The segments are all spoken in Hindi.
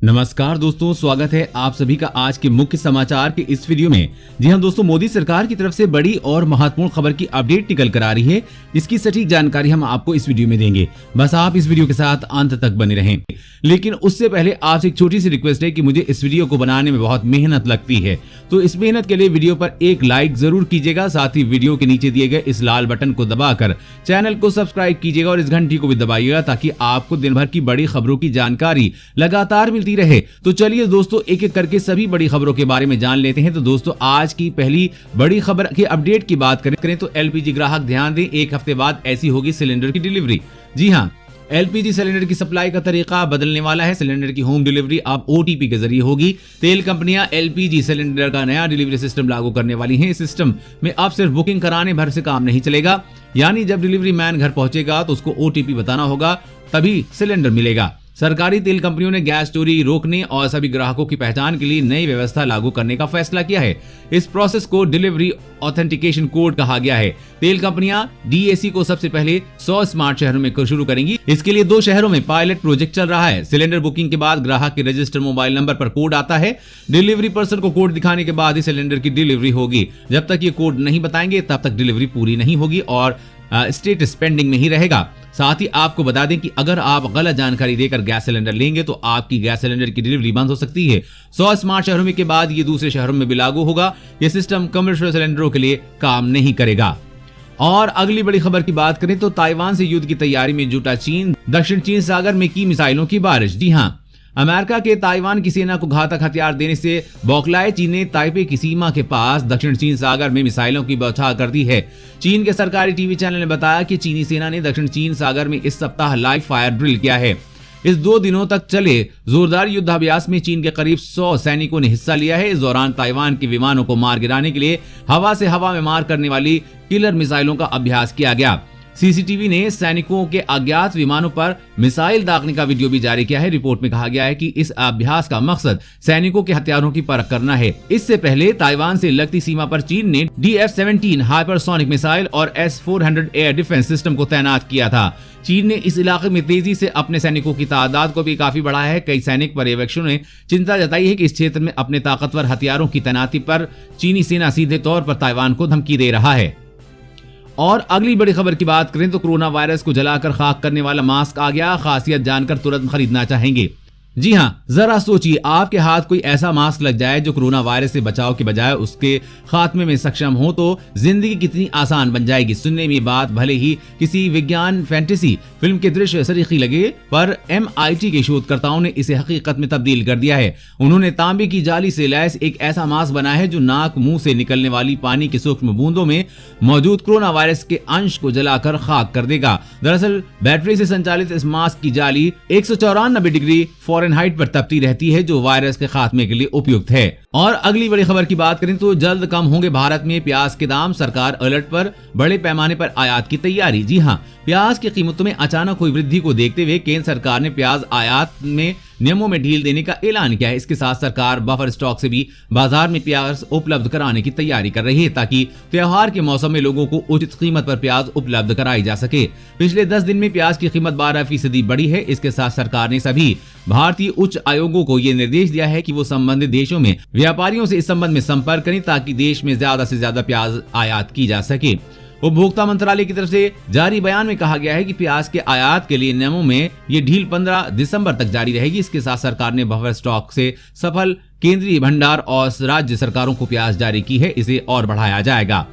नमस्कार दोस्तों, स्वागत है आप सभी का आज के मुख्य समाचार के इस वीडियो में। जी हां दोस्तों, मोदी सरकार की तरफ से बड़ी और महत्वपूर्ण खबर की अपडेट निकल कर आ रही है। इसकी सटीक जानकारी हम आपको इस वीडियो में देंगे, बस आप इस वीडियो के साथ अंत तक बने रहें। लेकिन उससे पहले आपसे एक छोटी सी रिक्वेस्ट है कि मुझे इस वीडियो को बनाने में बहुत मेहनत लगती है, तो इस मेहनत के लिए वीडियो पर एक लाइक जरूर कीजिएगा। साथ ही वीडियो के नीचे दिए गए इस लाल बटन को दबाकर चैनल को सब्सक्राइब कीजिएगा और इस घंटी को भी दबाइएगा, ताकि आपको दिन भर की बड़ी खबरों की जानकारी लगातार मिलती रहे। तो चलिए दोस्तों, एक एक करके सभी बड़ी खबरों के बारे में जान लेते हैं। तो दोस्तों, आज की पहली बड़ी खबर की अपडेट की बात करें तो एलपीजी ग्राहक ध्यान दें, एक हफ्ते बाद ऐसी होगी सिलेंडर की डिलीवरी। जी हां, एलपीजी सिलेंडर की सप्लाई का तरीका बदलने वाला है। सिलेंडर की होम डिलीवरी अब ओटीपी के जरिए होगी। तेल कंपनियां एलपीजी सिलेंडर का नया डिलीवरी सिस्टम लागू करने वाली हैं। इस सिस्टम में अब सिर्फ बुकिंग कराने भर से काम नहीं चलेगा, यानी जब डिलीवरी मैन घर पहुंचेगा तो उसको ओटीपी बताना होगा, तभी सिलेंडर मिलेगा। सरकारी तेल कंपनियों ने गैस चोरी रोकने और सभी ग्राहकों की पहचान के लिए नई व्यवस्था लागू करने का फैसला किया है। इस प्रोसेस को डिलीवरी ऑथेंटिकेशन कोड कहा गया है। तेल कंपनियां डीएसी को सबसे पहले 100 स्मार्ट शहरों में शुरू करेंगी। इसके लिए 2 शहरों में पायलट प्रोजेक्ट चल रहा है। सिलेंडर बुकिंग के बाद ग्राहक के रजिस्टर्ड मोबाइल नंबर पर कोड आता है। डिलीवरी पर्सन को कोड दिखाने के बाद ही सिलेंडर की डिलीवरी होगी। जब तक ये कोड नहीं बताएंगे तब तक डिलीवरी पूरी नहीं होगी और स्टेटस पेंडिंग में ही रहेगा। साथ ही आपको बता दें कि अगर आप गलत जानकारी देकर गैस सिलेंडर लेंगे तो आपकी गैस सिलेंडर की डिलीवरी बंद हो सकती है। 100 स्मार्ट शहरों में के बाद ये दूसरे शहरों में भी लागू होगा। यह सिस्टम कमर्शियल सिलेंडरों के लिए काम नहीं करेगा। और अगली बड़ी खबर की बात करें तो ताइवान से युद्ध की तैयारी में जुटा चीन, दक्षिण चीन सागर में की मिसाइलों की बारिश। जी हां, अमेरिका के ताइवान की सेना को घातक हथियार देने से बौखलाए चीन ने ताइपे की सीमा के पास दक्षिण चीन सागर में मिसाइलों की बौछार कर दी है। चीन के सरकारी टीवी चैनल ने बताया कि चीनी सेना ने दक्षिण चीन सागर में इस सप्ताह लाइव फायर ड्रिल किया है। इस 2 दिनों तक चले जोरदार युद्धाभ्यास में चीन के करीब 100 सैनिकों ने हिस्सा लिया है। इस दौरान ताइवान के विमानों को मार गिराने के लिए हवा से हवा में मार करने वाली किलर मिसाइलों का अभ्यास किया गया। सीसीटीवी ने सैनिकों के अज्ञात विमानों पर मिसाइल दागने का वीडियो भी जारी किया है। रिपोर्ट में कहा गया है कि इस अभ्यास का मकसद सैनिकों के हथियारों की परख करना है। इससे पहले ताइवान से लगती सीमा पर चीन ने DF-17 हाइपरसोनिक मिसाइल और S-400 एयर डिफेंस सिस्टम को तैनात किया था। चीन ने इस इलाके में तेजी से अपने सैनिकों की तादाद को भी काफी बढ़ाया है। कई सैनिक पर्यवेक्षकों ने चिंता जताई है कि इस क्षेत्र में अपने ताकतवर हथियारों की तैनाती पर चीनी सेना सीधे तौर पर ताइवान को धमकी दे रहा है। और अगली बड़ी खबर की बात करें तो कोरोना वायरस को जलाकर खाक करने वाला मास्क आ गया। खासियत जानकर तुरंत खरीदना चाहेंगे। जी हां, जरा सोचिए, आपके हाथ कोई ऐसा मास्क लग जाए जो कोरोना वायरस से बचाव के बजाय उसके खात्मे में सक्षम हो, तो जिंदगी कितनी आसान बन जाएगी। सुनने में बात भले ही किसी विज्ञान फैंटेसी फिल्म के दृश्य सरीखी लगे, पर MIT के शोधकर्ताओं ने इसे हकीकत में तब्दील कर दिया है। उन्होंने तांबे की जाली से लैस एक ऐसा मास्क बनाया है जो नाक मुंह से निकलने वाली पानी की सूक्ष्म बूंदों में मौजूद कोरोना वायरस के अंश को जलाकर खाक कर देगा। दरअसल बैटरी से संचालित इस मास्क की जाली 194 डिग्री फ़ारेनहाइट पर तपती रहती है, जो वायरस के खात्मे के लिए उपयुक्त है। और अगली बड़ी खबर की बात करें तो जल्द कम होंगे भारत में प्याज के दाम, सरकार अलर्ट पर, बड़े पैमाने पर आयात की तैयारी। जी हां, प्याज की कीमतों में अचानक हुई वृद्धि को देखते हुए केंद्र सरकार ने प्याज आयात में नियमों में ढील देने का ऐलान किया है। इसके साथ सरकार बफर स्टॉक से भी बाजार में प्याज उपलब्ध कराने की तैयारी कर रही है, ताकि त्योहार के मौसम में लोगों को उचित कीमत पर प्याज उपलब्ध कराई जा सके। पिछले 10 दिन में प्याज की कीमत 12% बढ़ी है। इसके साथ सरकार ने सभी भारतीय उच्च आयोगों को यह निर्देश दिया है कि वो संबंधित देशों में व्यापारियों से इस संबंध में संपर्क करें, ताकि देश में ज्यादा से ज्यादा प्याज आयात की जा सके। उपभोक्ता मंत्रालय की तरफ से जारी बयान में कहा गया है कि प्याज के आयात के लिए नियमों में ये ढील 15 दिसंबर तक जारी रहेगी। इसके साथ सरकार ने बफर स्टॉक से सफल केंद्रीय भंडार और राज्य सरकारों को प्याज जारी की है, इसे और बढ़ाया जाएगा।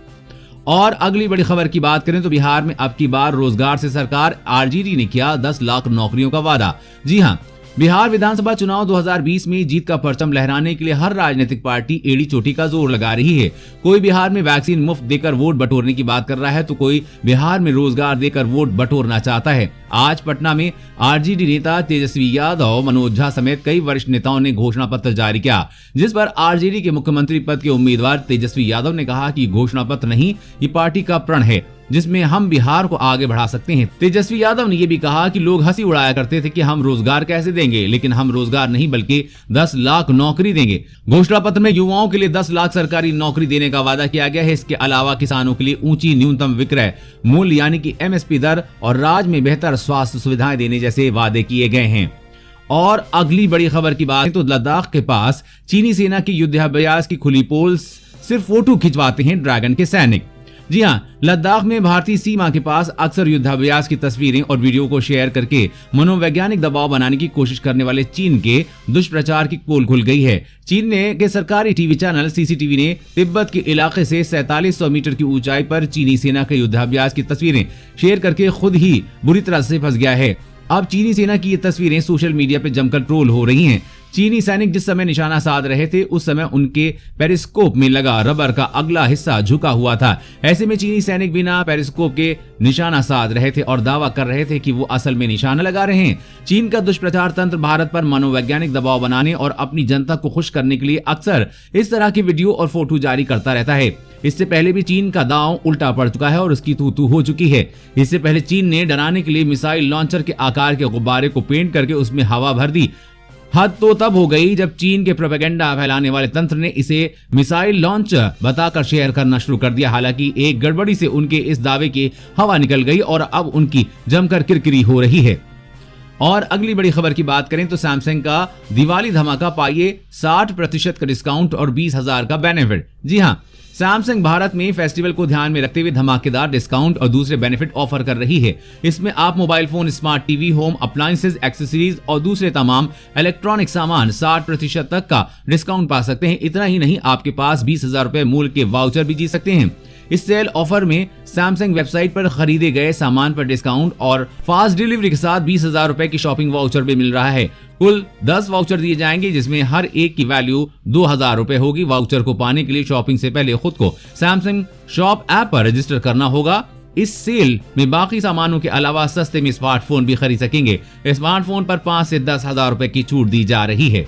और अगली बड़ी खबर की बात करें तो बिहार में अब की बार रोजगार से सरकार RJD ने किया 10 लाख नौकरियों का वादा। जी हां, बिहार विधानसभा चुनाव 2020 में जीत का परचम लहराने के लिए हर राजनीतिक पार्टी एड़ी चोटी का जोर लगा रही है। कोई बिहार में वैक्सीन मुफ्त देकर वोट बटोरने की बात कर रहा है, तो कोई बिहार में रोजगार देकर वोट बटोरना चाहता है। आज पटना में RJD नेता तेजस्वी यादव, मनोज झा समेत कई वरिष्ठ नेताओं ने घोषणा पत्र जारी किया, जिस पर RJD के मुख्यमंत्री पद के उम्मीदवार तेजस्वी यादव ने कहा कि घोषणा पत्र नहीं, ये पार्टी का प्रण है जिसमें हम बिहार को आगे बढ़ा सकते हैं। तेजस्वी यादव ने यह भी कहा कि लोग हंसी उड़ाया करते थे कि हम रोजगार कैसे देंगे, लेकिन हम रोजगार नहीं बल्कि 10 लाख नौकरी देंगे। घोषणा पत्र में युवाओं के लिए 10 लाख सरकारी नौकरी देने का वादा किया गया है। इसके अलावा किसानों के लिए ऊंची न्यूनतम विक्रय मूल्य यानी कि MSP दर और राज्य में बेहतर स्वास्थ्य सुविधाएं देने जैसे वादे किए गए हैं। और अगली बड़ी खबर की बात तो लद्दाख के पास चीनी सेना के युद्धाभ्यास की खुली पोल सिर्फ फोटो खिंचवाते हैं ड्रैगन के सैनिक। जी हाँ, लद्दाख में भारतीय सीमा के पास अक्सर युद्धाभ्यास की तस्वीरें और वीडियो को शेयर करके मनोवैज्ञानिक दबाव बनाने की कोशिश करने वाले चीन के दुष्प्रचार की पोल खुल गई है। चीन ने के सरकारी टीवी चैनल सीसीटीवी ने तिब्बत के इलाके से 4700 मीटर की ऊंचाई पर चीनी सेना के युद्धाभ्यास की तस्वीरें शेयर करके खुद ही बुरी तरह से फंस गया है। अब चीनी सेना की ये तस्वीरें सोशल मीडिया पर जमकर ट्रोल हो रही हैं। चीनी सैनिक जिस समय निशाना साध रहे थे उस समय उनके पेरिस्कोप में लगा रबर का अगला हिस्सा झुका हुआ था। ऐसे में चीनी सैनिक बिना पेरिस्कोप के निशाना साध रहे थे और दावा कर रहे थे कि वो असल में निशाना लगा रहे हैं। चीन का दुष्प्रचार तंत्र भारत पर मनोवैज्ञानिक दबाव बनाने और अपनी जनता को खुश करने के लिए अक्सर इस तरह की वीडियो और फोटो जारी करता रहता है। इससे पहले भी चीन का दांव उल्टा पड़ चुका है और उसकी तू हो चुकी है। इससे पहले चीन ने डराने के लिए मिसाइल लॉन्चर के आकार के गुब्बारे को पेंट करके उसमें हवा भर दी। हद तो तब हो गई जब चीन के प्रोपेगेंडा फैलाने वाले तंत्र ने इसे मिसाइल लॉन्च बताकर शेयर करना शुरू कर दिया। हालांकि एक गड़बड़ी से उनके इस दावे की हवा निकल गई और अब उनकी जमकर किरकिरी हो रही है। और अगली बड़ी खबर की बात करें तो सैमसंग का दिवाली धमाका, पाइए 60% का डिस्काउंट और 20,000 का बेनिफिट। जी हाँ, सैमसंग भारत में फेस्टिवल को ध्यान में रखते हुए धमाकेदार डिस्काउंट और दूसरे बेनिफिट ऑफर कर रही है। इसमें आप mobile phone, smart TV, home appliances, accessories और दूसरे तमाम इलेक्ट्रॉनिक सामान 60% तक का डिस्काउंट पा सकते हैं। इतना ही नहीं, आपके पास 20,000 रुपए मूल्य के वाउचर भी जीत सकते हैं। इस सेल ऑफर में सैमसंग वेबसाइट पर खरीदे गए सामान पर डिस्काउंट और फास्ट डिलीवरी के साथ 20,000 रुपए की शॉपिंग वाउचर भी मिल रहा है। कुल 10 वाउचर दिए जाएंगे जिसमें हर एक की वैल्यू 2,000 रुपए होगी। वाउचर को पाने के लिए शॉपिंग से पहले खुद को सैमसंग शॉप ऐप पर रजिस्टर करना होगा। इस सेल में बाकी सामानों के अलावा सस्ते में स्मार्टफोन भी खरीद सकेंगे। स्मार्टफोन पर 5 से 10,000 रुपए की छूट दी जा रही है।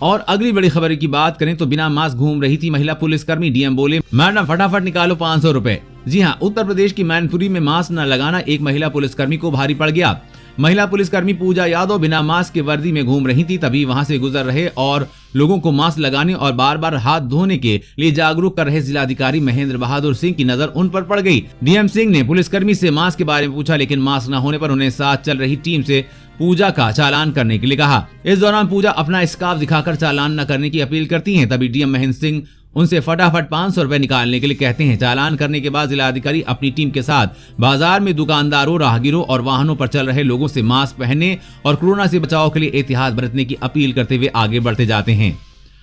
और अगली बड़ी खबर की बात करें तो बिना मास्क घूम रही थी महिला पुलिसकर्मी, डीएम बोले मैडम फटाफट निकालो 500 रुपए। जी हाँ, उत्तर प्रदेश की मैनपुरी में मास्क न लगाना एक महिला पुलिसकर्मी को भारी पड़ गया। महिला पुलिसकर्मी पूजा यादव बिना मास्क के वर्दी में घूम रही थी। तभी वहां से गुजर रहे और लोगों को मास्क लगाने और बार बार हाथ धोने के लिए जागरूक कर रहे जिलाधिकारी महेंद्र बहादुर सिंह की नजर उन पर पड़ गई। डीएम सिंह ने पुलिसकर्मी से मास्क के बारे में पूछा, लेकिन मास्क न होने पर उन्हें साथ चल रही टीम से पूजा का चालान करने के लिए कहा। इस दौरान पूजा अपना स्कार्फ दिखाकर चालान न करने की अपील करती हैं। तभी डीएम महेंद्र सिंह उनसे फटाफट 500 रुपए निकालने के लिए कहते हैं। चालान करने के बाद जिलाधिकारी अपनी टीम के साथ बाजार में दुकानदारों, राहगीरों और वाहनों पर चल रहे लोगों से मास्क पहनने और कोरोना से बचाव के लिए एहतियात बरतने की अपील करते हुए आगे बढ़ते जाते हैं।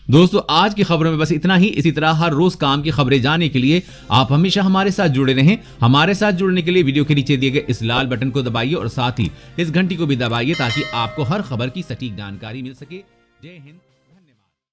दोस्तों, आज की खबरों में बस इतना ही। इसी तरह हर रोज काम की खबरें जानने के लिए आप हमेशा हमारे साथ जुड़े रहें। हमारे साथ जुड़ने के लिए वीडियो के नीचे दिए गए इस लाल बटन को दबाइए और साथ ही इस घंटी को भी दबाइए ताकि आपको हर खबर की सटीक जानकारी मिल सके। जय हिंद।